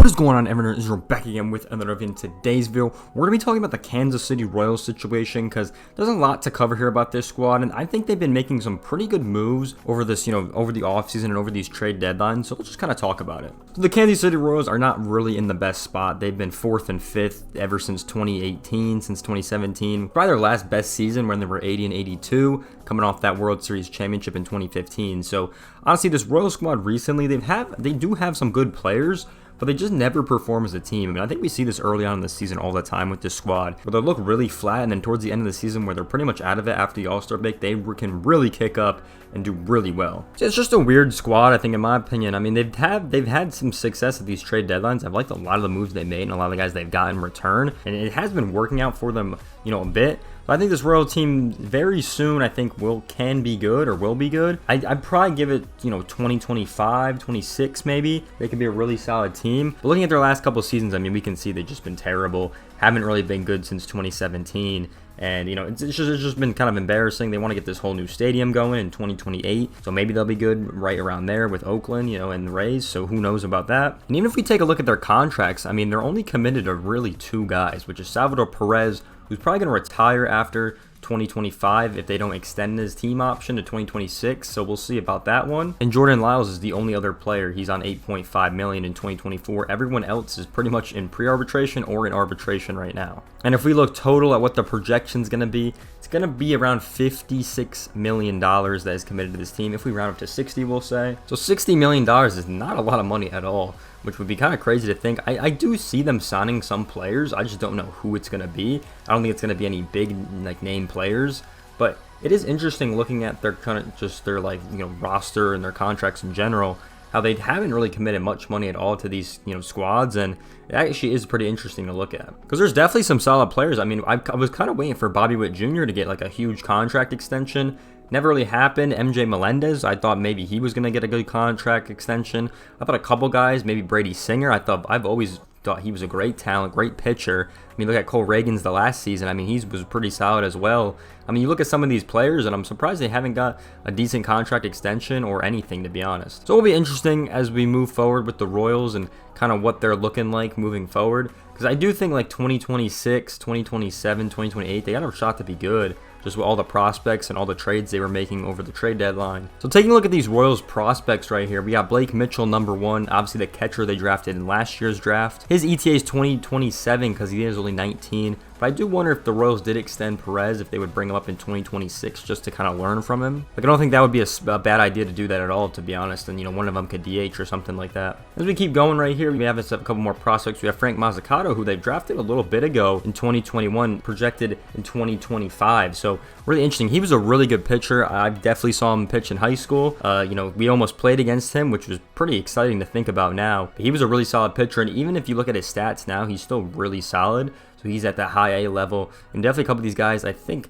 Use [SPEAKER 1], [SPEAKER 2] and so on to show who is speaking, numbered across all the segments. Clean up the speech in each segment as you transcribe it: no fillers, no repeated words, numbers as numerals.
[SPEAKER 1] What is going on, everyone? Israel back again with another video. In today's video, we're going to be talking about the Kansas City Royals situation because there's a lot to cover here about this squad, and I think they've been making some pretty good moves over this, over the offseason and over these trade deadlines, so let's just kind of talk about it. So the Kansas City Royals are not really in the best spot. They've been 4th and 5th ever since 2018, since 2017. Probably their last best season when they were 80 and 82, coming off that World Series championship in 2015. So honestly, this Royals squad recently, they do have some good players, but they just never perform as a team. I mean, I think we see this early on in the season all the time with this squad, where they look really flat, and then towards the end of the season, where they're pretty much out of it after the All-Star break, they can really kick up and do really well. So it's just a weird squad, I think, in my opinion. I mean, they've had some success at these trade deadlines. I've liked a lot of the moves they made and a lot of the guys they've got in return, and it has been working out for them, a bit. But I think this Royal team very soon, I think, can be good or will be good. I'd probably give it, 2025, 26 maybe. They could be a really solid team. But looking at their last couple of seasons, I mean, we can see they've just been terrible. Haven't really been good since 2017. And, it's just been kind of embarrassing. They want to get this whole new stadium going in 2028. So maybe they'll be good right around there with Oakland, and the Rays. So who knows about that. And even if we take a look at their contracts, I mean, they're only committed to really 2 guys, which is Salvador Perez, who's probably going to retire after 2025 if they don't extend his team option to 2026, so we'll see about that one. And Jordan Lyles is the only other player. He's on $8.5 million in 2024. Everyone else is pretty much in pre-arbitration or in arbitration right now. And if we look total at what the projection's going to be, it's going to be around $56 million that is committed to this team. If we round up to 60, we'll say. So $60 million is not a lot of money at all, which would be kind of crazy to think. I do see them signing some players. I just don't know who it's going to be. I don't think it's going to be any big name players, but it is interesting looking at their roster and their contracts in general, how they haven't really committed much money at all to these squads, and it actually is pretty interesting to look at because there's definitely some solid players. I mean, I was kind of waiting for Bobby Witt Jr. to get like a huge contract extension. Never really happened. MJ Melendez, I thought maybe he was going to get a good contract extension. I thought a couple guys, maybe Brady Singer. I've always thought he was a great talent, great pitcher. I mean, look at Cole Reagans the last season. I mean, he was pretty solid as well. I mean, you look at some of these players, and I'm surprised they haven't got a decent contract extension or anything, to be honest. So it'll be interesting as we move forward with the Royals and kind of what they're looking like moving forward. Because I do think like 2026, 2027, 2028, they got a shot to be good, just with all the prospects and all the trades they were making over the trade deadline. So taking a look at these Royals prospects right here, we got Blake Mitchell, number 1, obviously the catcher they drafted in last year's draft. His ETA is 2027 because he is only 19. But I do wonder if the Royals did extend Perez, if they would bring him up in 2026 just to kind of learn from him. Like, I don't think that would be a bad idea to do that at all, to be honest. And, one of them could DH or something like that. As we keep going right here, we have a couple more prospects. We have Frank Mazzucato, who they drafted a little bit ago in 2021, projected in 2025. So really interesting. He was a really good pitcher. I definitely saw him pitch in high school. We almost played against him, which was pretty exciting to think about now. But he was a really solid pitcher, and even if you look at his stats now, he's still really solid. So he's at that high A level, and definitely a couple of these guys, I think,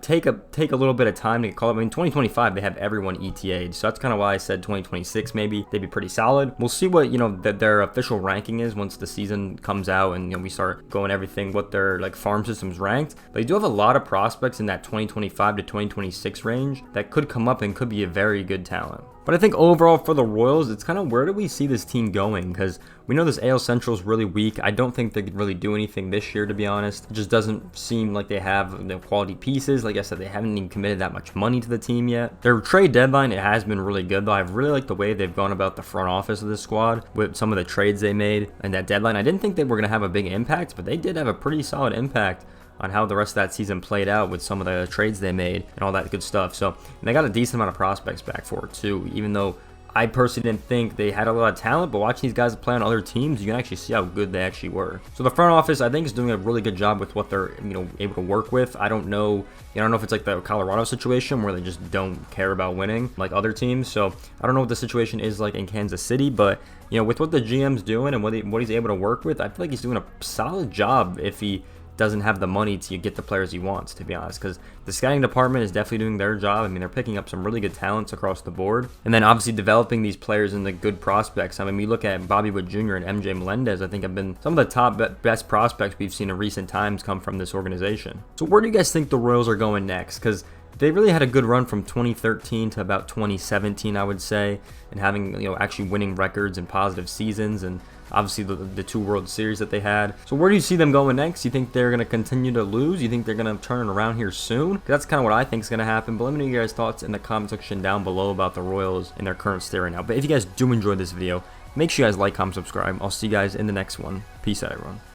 [SPEAKER 1] take a little bit of time to get called up. I mean, 2025 they have everyone ETA'd, so that's kind of why I said 2026 maybe they'd be pretty solid. We'll see what that their official ranking is once the season comes out and we start going everything what their farm system's ranked. But you do have a lot of prospects in that 2025 to 2026 range that could come up and could be a very good talent. But I think overall for the Royals, it's kind of where do we see this team going? Because we know this AL Central is really weak. I don't think they could really do anything this year, to be honest. It just doesn't seem like they have the quality pieces. Like I said, they haven't even committed that much money to the team yet. Their trade deadline, it has been really good, though. I've really liked the way they've gone about the front office of this squad with some of the trades they made and that deadline. I didn't think they were going to have a big impact, but they did have a pretty solid impact on how the rest of that season played out with some of the trades they made and all that good stuff. So they got a decent amount of prospects back for it too, even though I personally didn't think they had a lot of talent, but watching these guys play on other teams, you can actually see how good they actually were. So the front office, I think, is doing a really good job with what they're, able to work with. I don't know if it's like the Colorado situation where they just don't care about winning like other teams. So I don't know what the situation is like in Kansas City, but with what the GM's doing and what he's able to work with, I feel like he's doing a solid job if he doesn't have the money to get the players he wants, to be honest, because the scouting department is definitely doing their job. I mean, they're picking up some really good talents across the board, and then obviously developing these players into good prospects. I mean, we look at Bobby Witt Jr. and MJ Melendez, I think have been some of the top best prospects we've seen in recent times come from this organization. So where do you guys think the Royals are going next? Because they really had a good run from 2013 to about 2017, I would say, and having, actually winning records and positive seasons. And obviously the 2 World Series that they had. So where do you see them going next? You think they're going to continue to lose? You think they're going to turn it around here soon? That's kind of what I think is going to happen. But let me know your guys' thoughts in the comment section down below about the Royals and their current state right now. But if you guys do enjoy this video, make sure you guys like, comment, subscribe. I'll see you guys in the next one. Peace out, everyone.